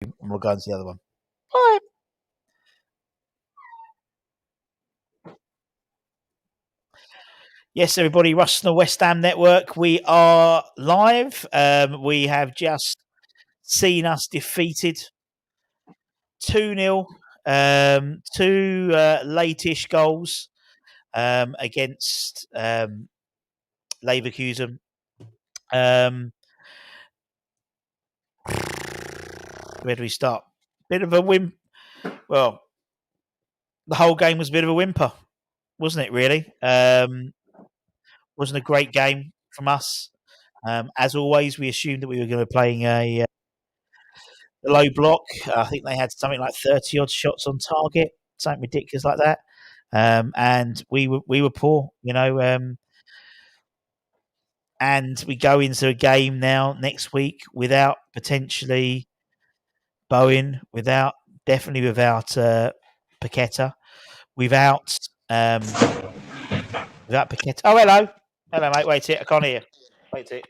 and we'll go into the other one. Bye. Yes, everybody, Russ and the West Ham Network. We are live. We have just seen us defeated 2-0. Two late-ish goals against Leverkusen. Where do we start? Bit of a win. Well, the whole game was a bit of a whimper, wasn't it? Really, wasn't a great game from us. As always, we assumed that we were going to be playing a low block. I think they had something like 30 odd shots on target, something ridiculous like that. And we were poor, and we go into a game now next week without potentially Bowen, definitely without Paqueta, without Paqueta. Oh, hello, mate. Wait it, I can't hear. Wait it.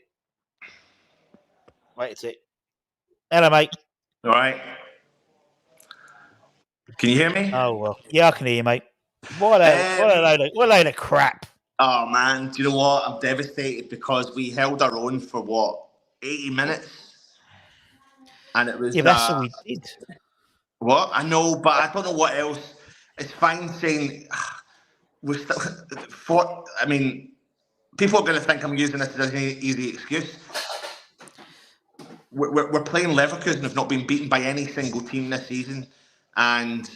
Hello, mate. All right. Can you hear me? Oh well, yeah, I can hear you, mate. What a load of crap. Oh man, do you know what? I'm devastated because we held our own for 80 minutes, and it was. Yeah, that's all we did. What I know, but I don't know what else. It's fine saying we're still. I mean, people are going to think I'm using this as an easy excuse. We're playing Leverkusen, have not been beaten by any single team this season, and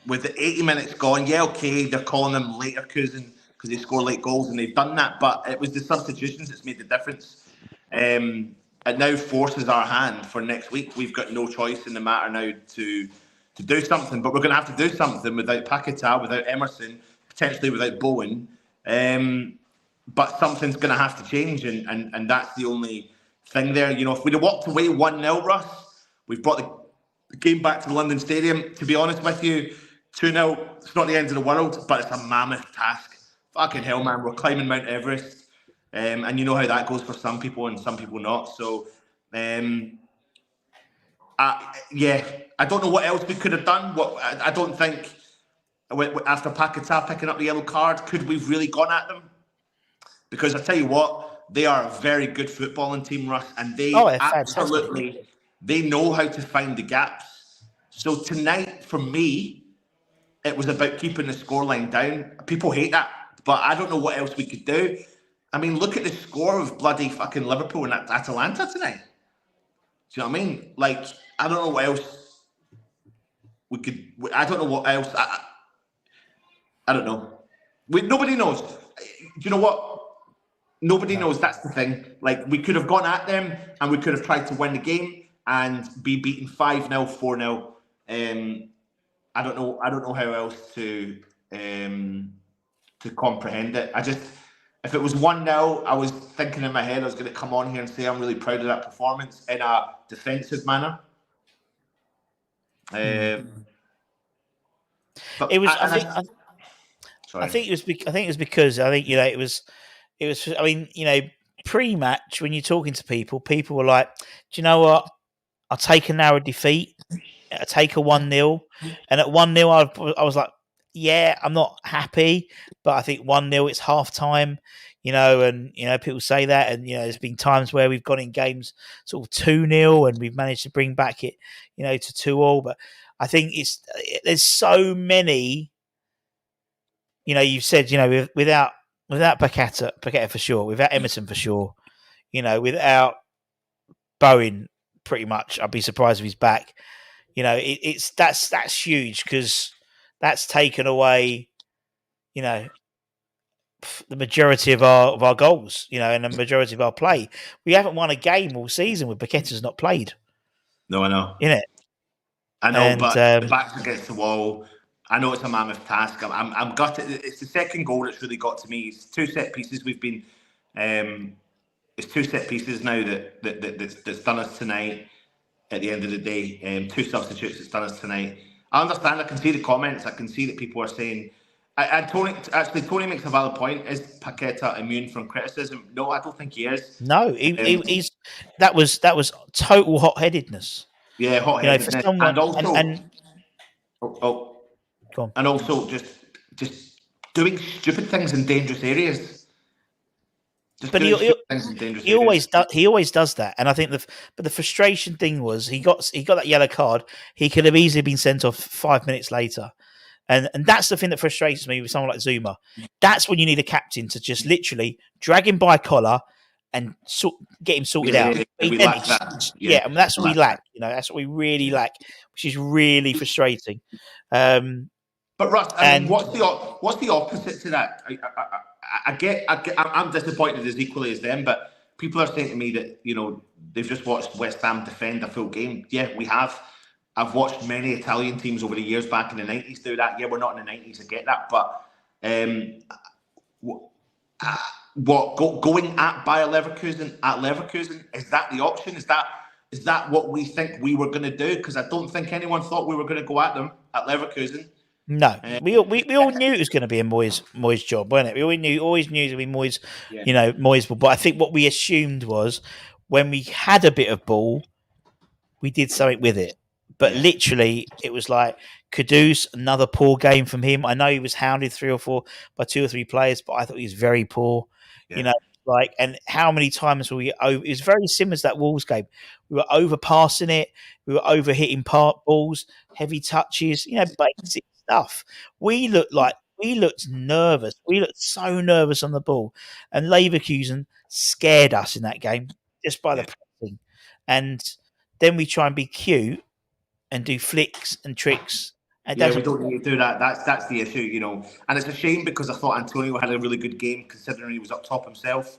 with the 80 minutes gone, yeah, okay, they're calling them Leverkusen because they score late goals, and they've done that, but it was the substitutions that's made the difference. It now forces our hand for next week. We've got no choice in the matter now to do something, but we're going to have to do something without Paqueta, without Emerson, potentially without Bowen. But something's going to have to change, and that's the only thing there. If we'd have walked away 1-0, Russ, we've brought the game back to the London Stadium. To be honest with you, 2-0, it's not the end of the world, but it's a mammoth task. Fucking hell, man, we're climbing Mount Everest. And you know how that goes for some people and some people not. So, I don't know what else we could have done. I don't think, after Paqueta picking up the yellow card, could we've really gone at them? Because I tell you what, they are a very good footballing team, Russ, and they they know how to find the gaps. So tonight, for me, it was about keeping the scoreline down. People hate that, but I don't know what else we could do. I mean, look at the score of bloody fucking Liverpool and Atalanta tonight. Do you know what I mean? Like, I don't know what else we could. I don't know what else. I don't know. Nobody knows. Do you know what? Nobody knows. That's the thing. Like, we could have gone at them and we could have tried to win the game and be beaten 5-0, 4-0. I don't know how else to comprehend it. If it was 1-0, I was thinking in my head I was going to come on here and say I'm really proud of that performance in a defensive manner. But it was. I think it was because it was. I mean, pre-match when you're talking to people were like, "Do you know what? I'll take a narrow defeat. I'll take a 1-0." And at 1-0, I was like, "Yeah, I'm not happy, but I think 1-0 it's half time." And people say that, and there's been times where we've gone in games sort of 2-0 and we've managed to bring back it, to 2-2. But I think there's so many. You've said, without Paqueta for sure, without Emerson for sure, without Bowen, pretty much, I'd be surprised if he's back. That's huge because that's taken away, the majority of our goals, and the majority of our play. We haven't won a game all season with Paqueta's not played. No, I know. Innit? I know, but the back's against the wall. I know it's a mammoth task. I'm gutted. It's the second goal that's really got to me. It's two set pieces. We've been. It's two set pieces now that's done us tonight. At the end of the day, two substitutes that's done us tonight. I understand. I can see the comments. I can see that people are saying. Tony makes a valid point. Is Paqueta immune from criticism? No, I don't think he is. No, he's that was total hot-headedness. Yeah, hot-headedness, for someone, and also, and oh, go on. and also just doing stupid things in dangerous areas. Just But doing stupid things in dangerous areas. he always does that, and I think the frustration thing was he got that yellow card. He could have easily been sent off 5 minutes later, and that's the thing that frustrates me with someone like Zuma. That's when you need a captain to just literally drag him by a collar and get him sorted out. Yeah, we Then lack that. yeah, and that's what we lack. That. That's what we really lack, which is really frustrating. But Russ, I mean, And what's the opposite to that? I'm disappointed as equally as them, but people are saying to me that they've just watched West Ham defend a full game. Yeah, we have. I've watched many Italian teams over the years back in the 90s do that. Yeah, we're not in the 90s, I get that, but going at Bayer Leverkusen at Leverkusen, is that the option? Is that what we think we were going to do? Because I don't think anyone thought we were going to go at them at Leverkusen. No, we all knew it was going to be a Moyes job, wasn't it? We always knew it was going to be Moyes, Moyes. But I think what we assumed was when we had a bit of ball, we did something with it. But literally, it was like Kudus, another poor game from him. I know he was hounded 3 or 4 by 2 or 3 players, but I thought he was very poor. Yeah. And how many times were we over? It was very similar to that Wolves game. We were overpassing it. We were over hitting balls, heavy touches, basic stuff. We looked nervous. We looked so nervous on the ball. And Leverkusen scared us in that game just by the pressing. And then we try and be cute and do flicks and tricks. And we don't need to do that. That's the issue, And it's a shame because I thought Antonio had a really good game considering he was up top himself.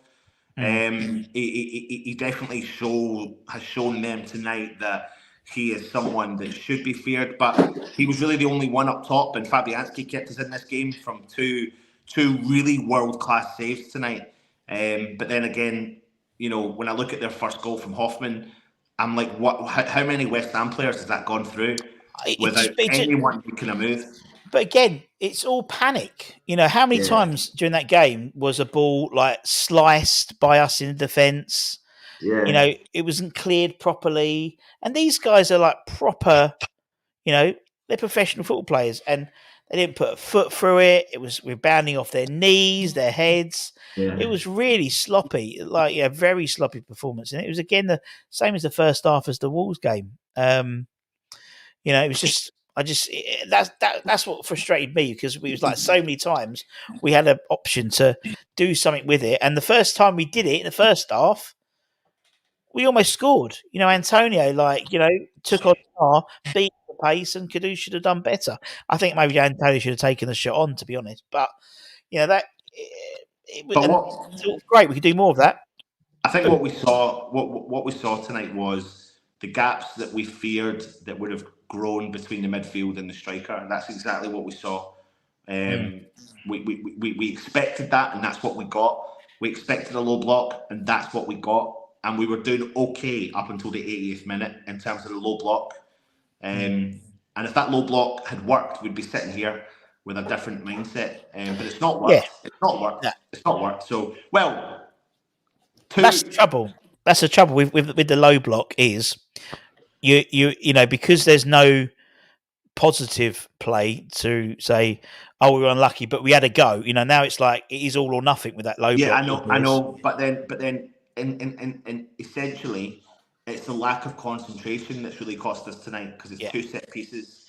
He definitely has shown them tonight that he is someone that should be feared. But he was really the only one up top, and Fabianski kept us in this game from two really world-class saves tonight. But then again, when I look at their first goal from Hoffman, I'm like, how many West Ham players has that gone through without anyone making a move? But again, it's all panic. How many times during that game was a ball like sliced by us in the defence? Yeah. It wasn't cleared properly. And these guys are like proper, they're professional football players, and they didn't put a foot through it. It was rebounding off their knees, their heads. Yeah. It was really sloppy, very sloppy performance. And it was again the same as the first half as the Wolves game. It was just that's what frustrated me, because it was like so many times we had an option to do something with it, and the first time we did it in the first half, we almost scored. Antonio took on beat the pace, and Kudus should have done better. I think maybe Antonio should have taken the shot on, to be honest. But that it was great. We could do more of that. I think what we saw tonight was the gaps that we feared that would have grown between the midfield and the striker, and that's exactly what we saw. We expected that, and that's what we got. We expected a low block, and that's what we got. And we were doing okay up until the 80th minute in terms of the low block. And if that low block had worked, we'd be sitting here with a different mindset. But it's not worked. Yeah. It's not worked. Yeah. It's not worked. So, that's the trouble. That's the trouble with the low block is because there's no positive play to say, oh, we were unlucky, but we had a go. Now it's like it is all or nothing with that low block. Yeah, I know. But then. And essentially, it's the lack of concentration that's really cost us tonight, because it's 2 set pieces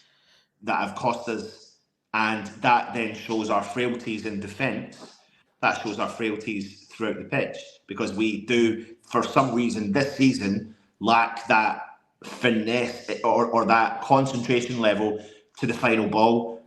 that have cost us, and that then shows our frailties in defence. That shows our frailties throughout the pitch, because we do, for some reason, this season lack that finesse or that concentration level to the final ball.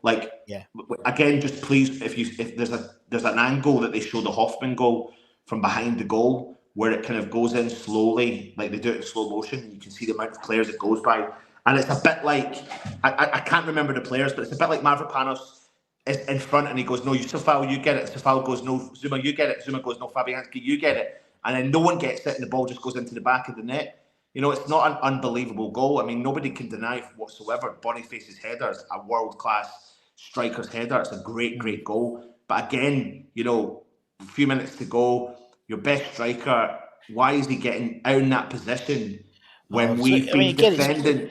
Again, just please, if there's an angle that they show the Hoffman goal from behind the goal, where it kind of goes in slowly, like they do it in slow motion. You can see the amount of players it goes by. And it's a bit like, I can't remember the players, but it's a bit like Mavropanos is in front and he goes, no, Safal, you get it. Safal goes, no, Zuma, you get it. Zuma goes, no, Fabianski, you get it. And then no one gets it and the ball just goes into the back of the net. It's not an unbelievable goal. I mean, nobody can deny whatsoever Boniface's header is a world-class striker's header. It's a great, great goal. But again, a few minutes to go, your best striker, why is he getting out in that position when we've been defending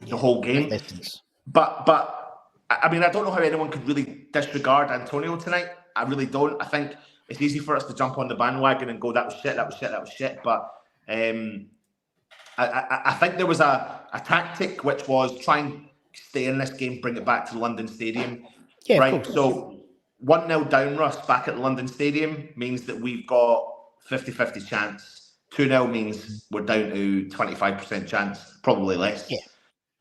the whole game. But I mean, I don't know how anyone could really disregard Antonio tonight. I really don't. I think it's easy for us to jump on the bandwagon and go, that was shit. But I think there was a tactic which was try and stay in this game, bring it back to the London Stadium. Yeah, right. So 1-0 down, Russ, back at the London Stadium means that we've got 50-50 chance. 2-0 means we're down to 25% chance, probably less. Yeah.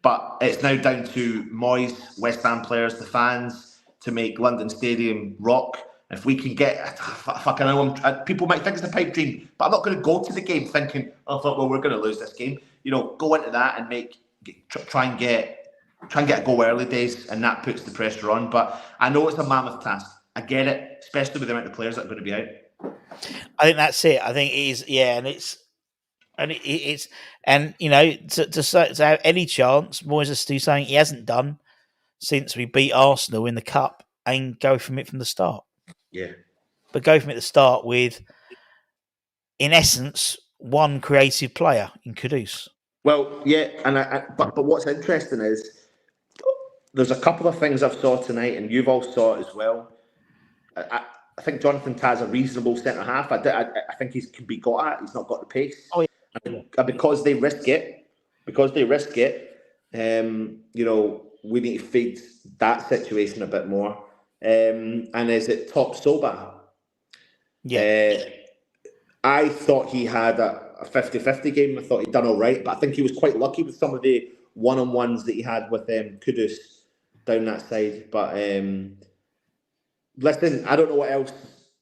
But it's now down to Moyes, West Ham players, the fans, to make London Stadium rock. If we can get, fucking know, people might think it's a pipe dream, but I'm not going to go to the game thinking, well, we're going to lose this game. Go into that and try and get a goal early days, and that puts the pressure on. But I know it's a mammoth task. I get it, especially with the amount of players that are going to be out. I think that's it. I think it is, and to have any chance, Moyes has to do something he hasn't done since we beat Arsenal in the cup and go from it from the start. Yeah, but go from it at the start with, in essence, one creative player in Kudus. Well, yeah, but what's interesting is there's a couple of things I've saw tonight, and you've all saw it as well. I think Jonathan Tah's a reasonable centre half. I think he can be got at. He's not got the pace. Oh, yeah. And because they risk it, we need to feed that situation a bit more. And is it Top Soba? Yeah. I thought he had a 50-50 game. I thought he'd done all right, but I think he was quite lucky with some of the one-on-ones that he had with Kudus down that side. But listen, I don't know what else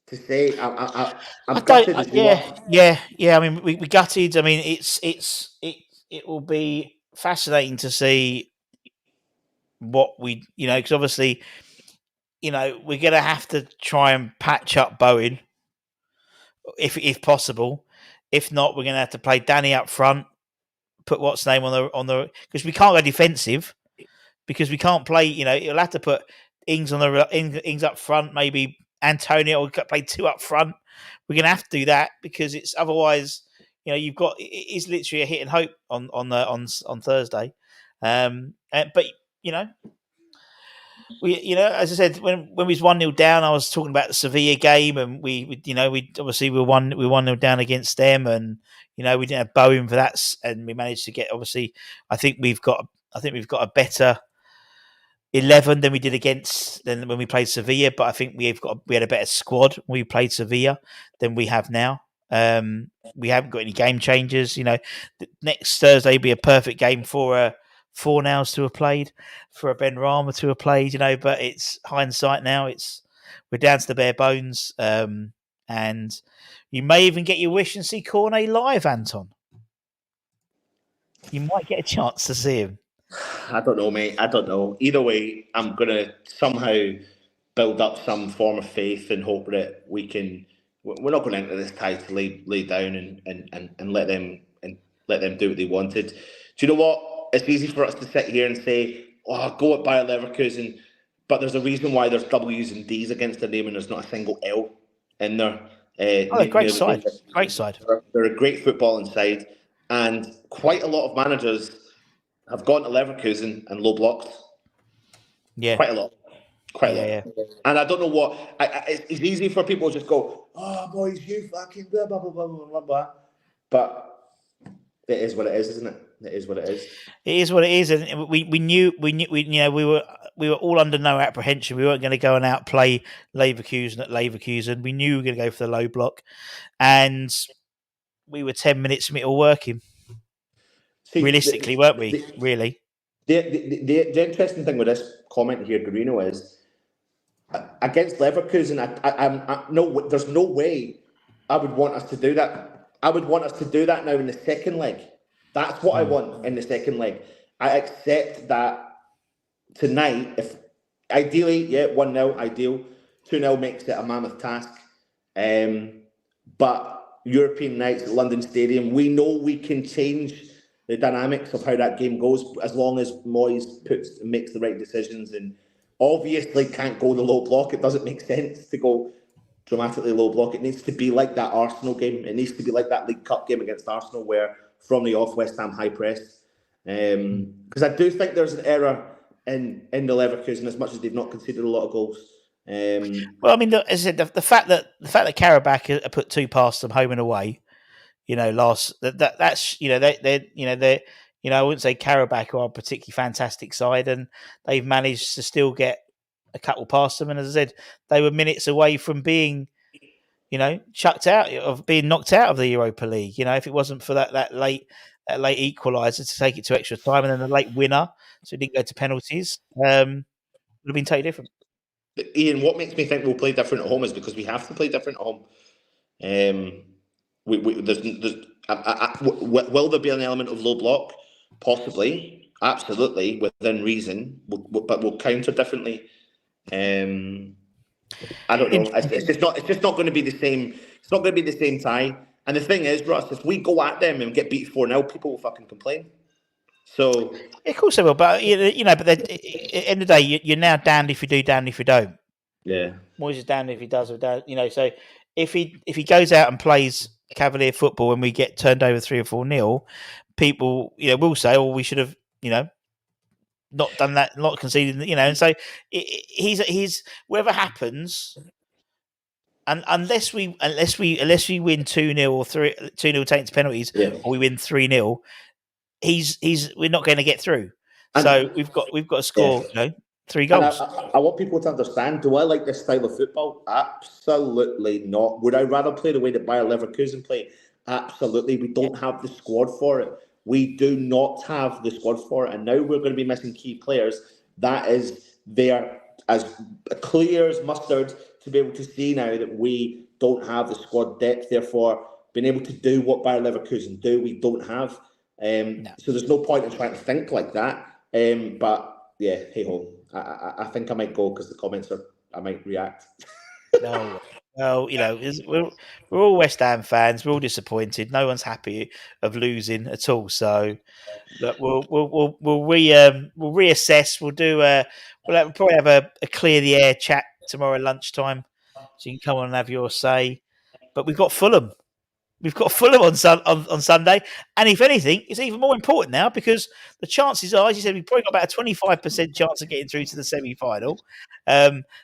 to say. I'm gutted as well. Yeah. I mean, we gutted. I mean, it will be fascinating to see what we, because obviously, we're going to have to try and patch up Bowen if possible. If not, we're going to have to play Danny up front, put what's name on the because we can't go defensive because we can't play. You'll have to put Ings Ings up front, maybe Antonio will play two up front. We're going to have to do that because it's otherwise. You've got it's literally a hit and hope on Thursday, but we, as I said, when we was 1-0 down, I was talking about the Sevilla game, and we obviously we 1-0 down against them, and we didn't have Bowen for that, and we managed to get. Obviously, I think we've got a better 11 than we did than when we played Sevilla, but I think we had a better squad when we played Sevilla than we have now. We haven't got any game changers. Next Thursday will be a perfect game for Fornals to have played, for a Ben Rama to have played, but it's hindsight now. We're down to the bare bones, and you may even get your wish and see Cornet live, Anton. You might get a chance to see him. I don't know, mate. I don't know. Either way, I'm going to somehow build up some form of faith and hope that we can. We're not going into this tie to lay down and let them do what they wanted. Do you know what? It's easy for us to sit here and say, go at Bayer Leverkusen, but there's a reason why there's W's and D's against their name and there's not a single L in there. Great side. Great side. They're a great footballing side, and quite a lot of managers have gone to Leverkusen and low blocked. Yeah. Quite a lot. Yeah. And I don't know what... it's easy for people to just go, boys, you fucking blah, blah, blah, blah, blah, blah. But it is what it is, isn't it? It is what it is. It is what it is, and we knew we were all under no apprehension. We weren't going to go and outplay Leverkusen at Leverkusen. We knew we were going to go for the low block, and we were 10 minutes from it all working. See, realistically, weren't we? Really. The interesting thing with this comment here, Garino, is against Leverkusen. There's no way I would want us to do that. I would want us to do that now in the second leg. That's what I want in the second leg. I accept that tonight, if ideally, 1-0, ideal. 2-0 makes it a mammoth task. But European nights at London Stadium, we know we can change the dynamics of how that game goes as long as Moyes makes the right decisions, and obviously can't go the low block. It doesn't make sense to go dramatically low block. It needs to be like that Arsenal game. It needs to be like that League Cup game against Arsenal where from the off West Ham high press. Because I do think there's an error in the Leverkusen, as much as they've not conceded a lot of goals. Well, I mean, as I said, the fact that Karabakh put 2 past them home and away, that's they I wouldn't say Karabakh are a particularly fantastic side, and they've managed to still get a couple past them. And as I said, they were minutes away from being, chucked out of being knocked out of the Europa League. If it wasn't for that late equaliser to take it to extra time, and then the late winner, so it didn't go to penalties, would have been totally different. Ian, what makes me think we'll play different at home is because we have to play different at home. Will there be an element of low block? Possibly, absolutely, within reason, but we'll counter differently. I don't know. It's just not going to be the same. It's not going to be the same tie. And the thing is, Russ, if we go at them and get beat 4-0, people will fucking complain. So of course they will, but but at the end of the day, you're now damned if you do, damned if you don't. Yeah, Moyes is damned if he does or don't. So if he goes out and plays cavalier football and we get turned over 3 or 4-0, people will say, "Oh, we should have not done that, not conceded." And so he's whatever happens. And unless we win 2-0 or 2-0 taken to penalties, or we win 3-0, we're not going to get through. So we've got to score 3 goals. I want people to understand, do I like this style of football? Absolutely not. Would I rather play the way that Bayer Leverkusen play? Absolutely. We don't have the squad for it. We do not have the squad for it. And now we're going to be missing key players. That is there as clear as mustard to be able to see now that we don't have the squad depth. Therefore, being able to do what Bayer Leverkusen do, we don't have. So there's no point in trying to think like that. But yeah, hey ho. I think I might go because the comments I might react. No, we're all West Ham fans. We're all disappointed. No one's happy of losing at all. So look, we'll reassess. We'll probably have a clear the air chat tomorrow lunchtime, so you can come on and have your say. But we've got Fulham. We've got Fulham on Sunday, and if anything, it's even more important now because the chances are, as you said, we've probably got about a 25% chance of getting through to the semi-final.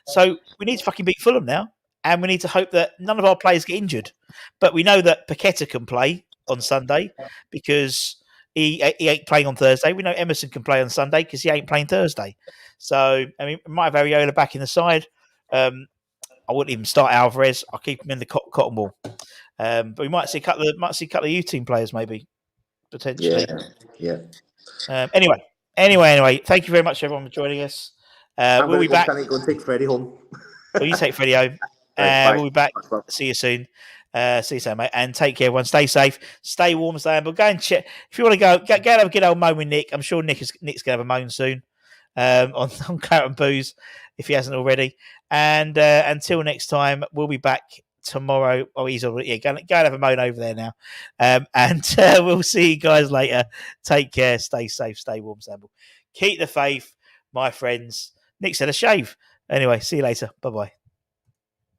So we need to fucking beat Fulham now, and we need to hope that none of our players get injured. But we know that Paqueta can play on Sunday because he ain't playing on Thursday. We know Emerson can play on Sunday because he ain't playing Thursday. So I mean, we might have Areola back in the side. I wouldn't even start Alvarez. I'll keep him in the cotton ball. But we might see a couple of U team players, maybe potentially. Yeah. Anyway. Thank you very much, everyone, for joining us. We'll be back. Go and take Freddie home. You take Freddie home. We'll be back. See you soon. See you soon, mate. And take care, everyone. Stay safe. Stay warm. Stay humble. Go and check. If you want to go and have a good old moan with Nick. I'm sure Nick's going to have a moan soon on Claret and Booze if he hasn't already. And until next time, we'll be back tomorrow. Oh, he's already go and have a moan over there now. And we'll see you guys later. Take care. Stay safe. Stay warm. Stay humble. Keep the faith, my friends. Nick said a shave. Anyway, see you later. Bye-bye.